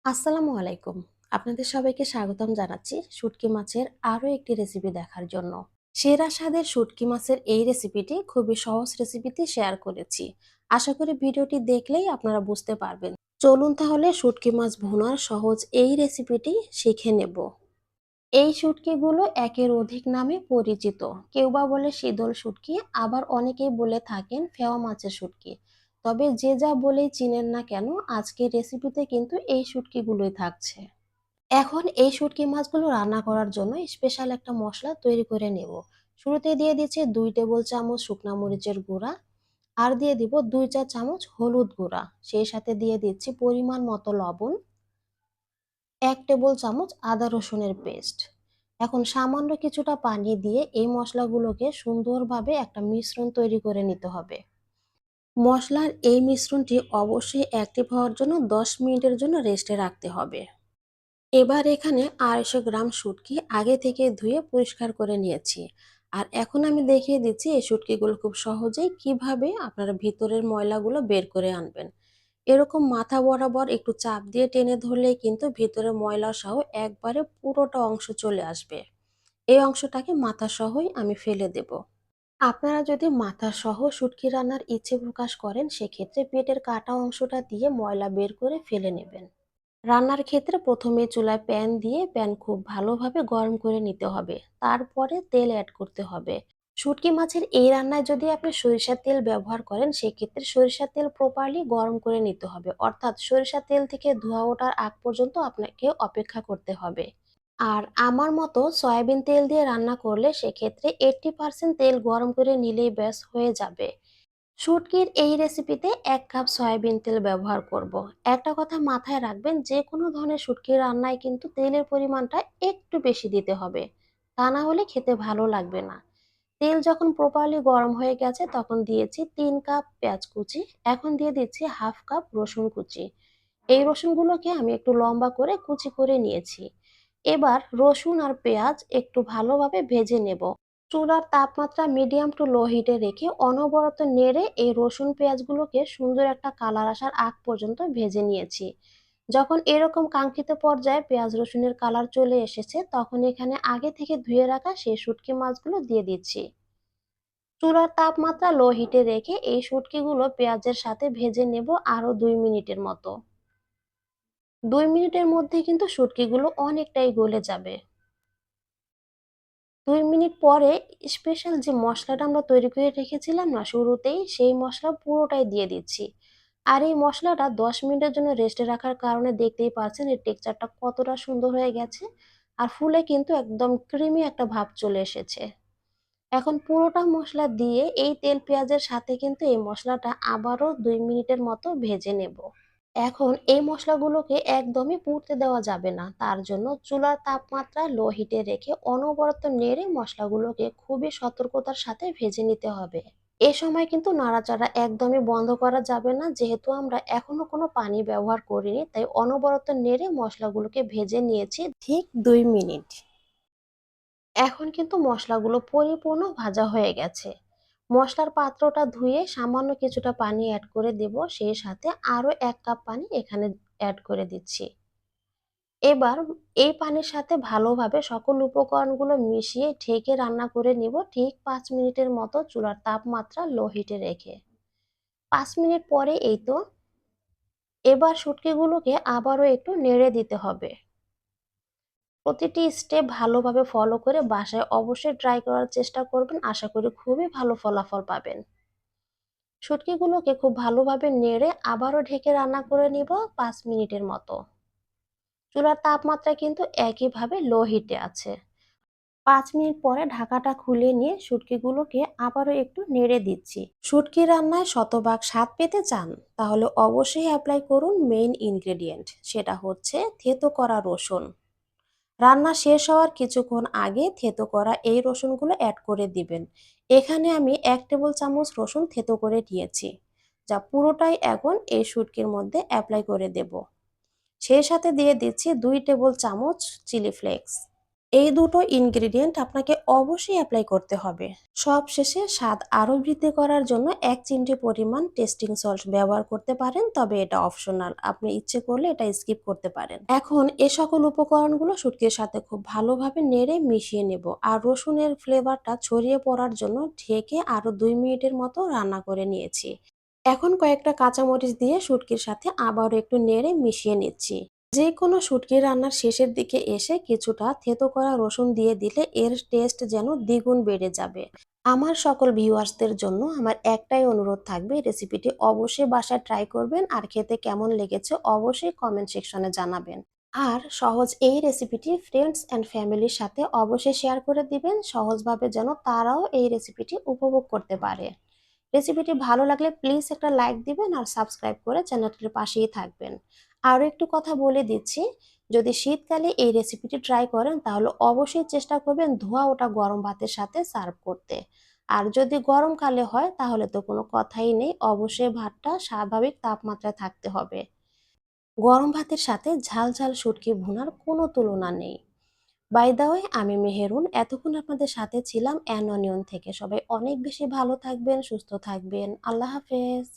আসসালামু আলাইকুম। আপনাদের সবাইকে স্বাগতম জানাচ্ছি শুটকি মাছের আরো একটি রেসিপি দেখার জন্য। সেরা স্বাদের শুটকি মাছের এই রেসিপিটি খুবই সহজ রেসিপিতে শেয়ার করেছি। আশা করি ভিডিওটি দেখলেই আপনারা বুঝতে পারবেন। চলুন তাহলে শুটকি মাছ ভুনার সহজ এই রেসিপিটি শিখে নেব। এই শুটকিগুলো একের অধিক নামে পরিচিত। কেউ বা বলে শীতল শুটকি, আবার অনেকেই বলে থাকেন ফেওয়া মাছের শুটকি। তবে যে যা বলেই চিনেন না কেন, আজকের রেসিপিতে কিন্তু এই শুটকিগুলোই থাকছে। এখন এই শুটকি মাছগুলো রান্না করার জন্য স্পেশাল একটা মশলা তৈরি করে নেব। শুরুতে দিয়ে দিচ্ছি 2 টেবিল চামচ শুকনা মরিচের গুঁড়া, আর দিয়ে দিব 2 চা চামচ হলুদ গুঁড়া। সেই সাথে দিয়ে দিচ্ছি পরিমাণ মতো লবণ, 1 টেবিল চামচ আদা রসুনের পেস্ট। এখন সামান্য কিছুটা পানি দিয়ে এই মশলাগুলোকে সুন্দরভাবে একটা মিশ্রণ তৈরি করে নিতে হবে। মশলার এই মিশ্রণটি অবশ্যই অ্যাক্টিভ হওয়ার জন্য 10 মিনিটের জন্য রেস্টে রাখতে হবে। এবার এখানে 250 গ্রাম শুটকি আগে থেকে ধুয়ে পরিষ্কার করে নিয়েছি। আর এখন আমি দেখিয়ে দিচ্ছি এই শুটকিগুলো খুব সহজেই কিভাবে আপনারা ভিতরের ময়লাগুলো বের করে আনবেন। এরকম মাথা বরাবর একটু চাপ দিয়ে টেনে ধরলেই কিন্তু ভিতরে ময়লা সহ একবারে পুরোটা অংশ চলে আসবে। এই অংশটাকে মাথা সহই আমি ফেলে দেব। আপনারা যদি মাথা সহ শুটকি রান্নার ইচ্ছে প্রকাশ করেন, সেক্ষেত্রে পেটের কাটা অংশটা দিয়ে ময়লা বের করে ফেলে নেবেন। রান্নার ক্ষেত্রে প্রথমে চুলায় প্যান দিয়ে প্যান খুব ভালোভাবে গরম করে নিতে হবে। তারপরে তেল অ্যাড করতে হবে। শুটকি মাছের এই রান্নায় যদি আপনি সরিষার তেল ব্যবহার করেন, সেক্ষেত্রে সরিষার তেল প্রপারলি গরম করে নিতে হবে, অর্থাৎ সরিষার তেল থেকে ধোঁয়া ওঠার আগ পর্যন্ত আপনাকে অপেক্ষা করতে হবে। আর আমার মতো সয়াবিন তেল দিয়ে রান্না করলে সেক্ষেত্রে 80% তেল গরম করে নিলেই ব্যাস হয়ে যাবে। শুটকির এই রেসিপিতে 1 কাপ সয়াবিন তেল ব্যবহার করব। একটা কথা মাথায় রাখবেন, যে কোনো ধরনের শুটকির রান্নায় কিন্তু তেলের পরিমাণটা একটু বেশি দিতে হবে, তা না হলে খেতে ভালো লাগবে না। তেল যখন প্রপারলি গরম হয়ে গেছে, তখন দিয়েছি 3 কাপ পেঁয়াজ কুচি। এখন দিয়ে দিচ্ছি 1/2 কাপ রসুন কুচি। এই রসুনগুলোকে আমি একটু লম্বা করে কুচি করে নিয়েছি। এবার রসুন আর পেঁয়াজ একটু ভালোভাবে ভেজে নেব। চুলার তাপমাত্রা মিডিয়াম টু লো হিটে রেখে অনবরত নেড়ে এই রসুন পেঁয়াজগুলোকে সুন্দর একটা কালার আসার আগ পর্যন্ত ভেজে নিয়েছি। যখন এরকম কাঙ্ক্ষিত পর্যায়ে পেঁয়াজ রসুনের কালার চলে এসেছে, তখন এখানে আগে থেকে ধুয়ে রাখা সেই শুটকি মাছগুলো দিয়ে দিচ্ছি। চুলার তাপমাত্রা লো হিটে রেখে এই শুটকিগুলো পেঁয়াজের সাথে ভেজে নেব আরো 2 মিনিটের মতো। 2 মিনিটের মধ্যে কিন্তু শুটকিগুলো অনেকটাই গলে যাবে। 2 মিনিট পরে স্পেশাল যে মশলাটা আমরা তৈরি করে রেখেছিলাম না শুরুতেই, সেই মশলা পুরোটাই দিয়ে দিচ্ছি। আর এই মশলাটা 10 মিনিটের জন্য রেস্টে রাখার কারণে দেখতেই পাচ্ছেন এর টেক্সচারটা কতটা সুন্দর হয়ে গেছে। আর ফুলে কিন্তু একদম ক্রিমি একটা ভাব চলে এসেছে। এখন পুরোটা মশলা দিয়ে এই তেল পেঁয়াজের সাথে কিন্তু এই মশলাটা আবারও 2 মিনিটের মতো ভেজে নেব। এখন এই মশলাগুলোকে একদমই পুড়তে দেওয়া যাবে না। তার জন্য চুলার তাপমাত্রা লো হিটে রেখে অনবরত নেড়ে মশলাগুলোকে খুবই সতর্কতার সাথে ভেজে নিতে হবে। এ সময় কিন্তু নাড়াচাড়া একদমই বন্ধ করা যাবে না, যেহেতু আমরা এখনো কোনো পানি ব্যবহার করিনি। তাই অনবরত নেড়ে মশলাগুলোকে ভেজে নিয়েছি ঠিক 2 মিনিট। এখন কিন্তু মশলাগুলো পরিপূর্ণ ভাজা হয়ে গেছে। মশলার পাত্রটা ধুয়ে সামান্য কিছুটা পানি অ্যাড করে দেব, সেই সাথে আরো 1 কাপ পানি এখানে অ্যাড করে দিচ্ছি। এবার এই পানির সাথে ভালোভাবে সকল উপকরণগুলো মিশিয়ে ঢেকে রান্না করে নিব ঠিক 5 মিনিটের মতো, চুলার তাপমাত্রা লো হিটে রেখে। 5 মিনিট পরে এই তো, এবার শুটকিগুলোকে আবারও একটু নেড়ে দিতে হবে। প্রতিটি স্টেপ ভালোভাবে ফলো করে বাসায় অবশ্যই ট্রাই করার চেষ্টা করবেন। আশা করি খুবই ভালো ফলাফল পাবেন। শুটকিগুলোকে খুব ভালোভাবে নেড়ে আবারও ঢেকে রান্না করে নিব 5 মিনিটের মতো। চুলার তাপমাত্রা কিন্তু একইভাবে লো হিটে আছে। 5 মিনিট পরে ঢাকাটা খুলে নিয়ে শুটকিগুলোকে আবারও একটু নেড়ে দিচ্ছি। শুটকি রান্নায় শতভাগ স্বাদ পেতে চান, তাহলে অবশ্যই অ্যাপ্লাই করুন মেইন ইনগ্রেডিয়েন্ট, সেটা হচ্ছে থেতো করা রসুন। রান্না শেষ হওয়ার কিছুক্ষণ আগে থেতো করা এই রসুনগুলো অ্যাড করে দিবেন। এখানে আমি 1 টেবিল চামচ রসুন থেতো করে নিয়েছি, যা পুরোটাই এখন এই শুটকির মধ্যে অ্যাপ্লাই করে দেব। সেই সাথে দিয়ে দিচ্ছি 2 টেবিল চামচ চিলি ফ্লেক্স। এই দুটো ইনগ্রিডিয়েন্ট আপনাকে অবশ্যই অ্যাপ্লাই করতে হবে। সবশেষে স্বাদ আরো বৃদ্ধি করার জন্য ১ চিমটি পরিমাণ টেস্টিং সল্ট ব্যবহার করতে পারেন, তবে এটা অপশনাল। আপনি ইচ্ছে করলে এটা স্কিপ করতে পারেন। এখন এ সকল উপকরণগুলো শুটকির সাথে খুব ভালোভাবে নেড়ে মিশিয়ে নেব। আর রসুনের ফ্লেভারটা ছড়িয়ে পড়ার জন্য ঢেকে আরো ২ মিনিটের মতো রান্না করে নিয়েছি। এখন কয়েকটা কাঁচামরিচ দিয়ে শুটকির সাথে আবারও একটু নেড়ে মিশিয়ে নিচ্ছি। যে কোনো শুটকি রান্নার শেষের দিকে এসে কিছুটা থেতো করা রসুন দিয়ে দিলে এর টেস্ট যেন দ্বিগুণ বেড়ে যাবে। আমার সকল ভিউয়ার্সদের জন্য আমার একটাই অনুরোধ থাকবে, রেসিপিটি অবশ্যই বাসায় ট্রাই করবেন আর খেতে কেমন লেগেছে অবশ্যই কমেন্ট সেকশনে জানাবেন। আর সহজ এই রেসিপিটি ফ্রেন্ডস অ্যান্ড ফ্যামিলির সাথে অবশ্যই শেয়ার করে দিবেন, সহজভাবে যেন তারাও এই রেসিপিটি উপভোগ করতে পারে। রেসিপিটি ভালো লাগলে প্লিজ একটা লাইক দিবেন আর সাবস্ক্রাইব করে চ্যানেলটির পাশেই থাকবেন। আরও একটু কথা বলে দিচ্ছি, যদি শীতকালে এই রেসিপিটি ট্রাই করেন তাহলে অবশ্যই চেষ্টা করবেন ধোয়া ওঠা গরম ভাতের সাথে সার্ভ করতে। আর যদি গরমকালে হয় তাহলে তো কোনো কথাই নেই, অবশ্যই ভাতটা স্বাভাবিক তাপমাত্রায় থাকতে হবে। গরম ভাতের সাথে ঝাল ঝাল শুটকি ভুনার কোনো তুলনা নেই। বাই দ্য ওয়ে, আমি মেহেরুন, এতক্ষণ আপনাদের সাথে ছিলাম অ্যানোনিয়ন থেকে। সবাই অনেক বেশি ভালো থাকবেন, সুস্থ থাকবেন। আল্লাহ হাফেজ।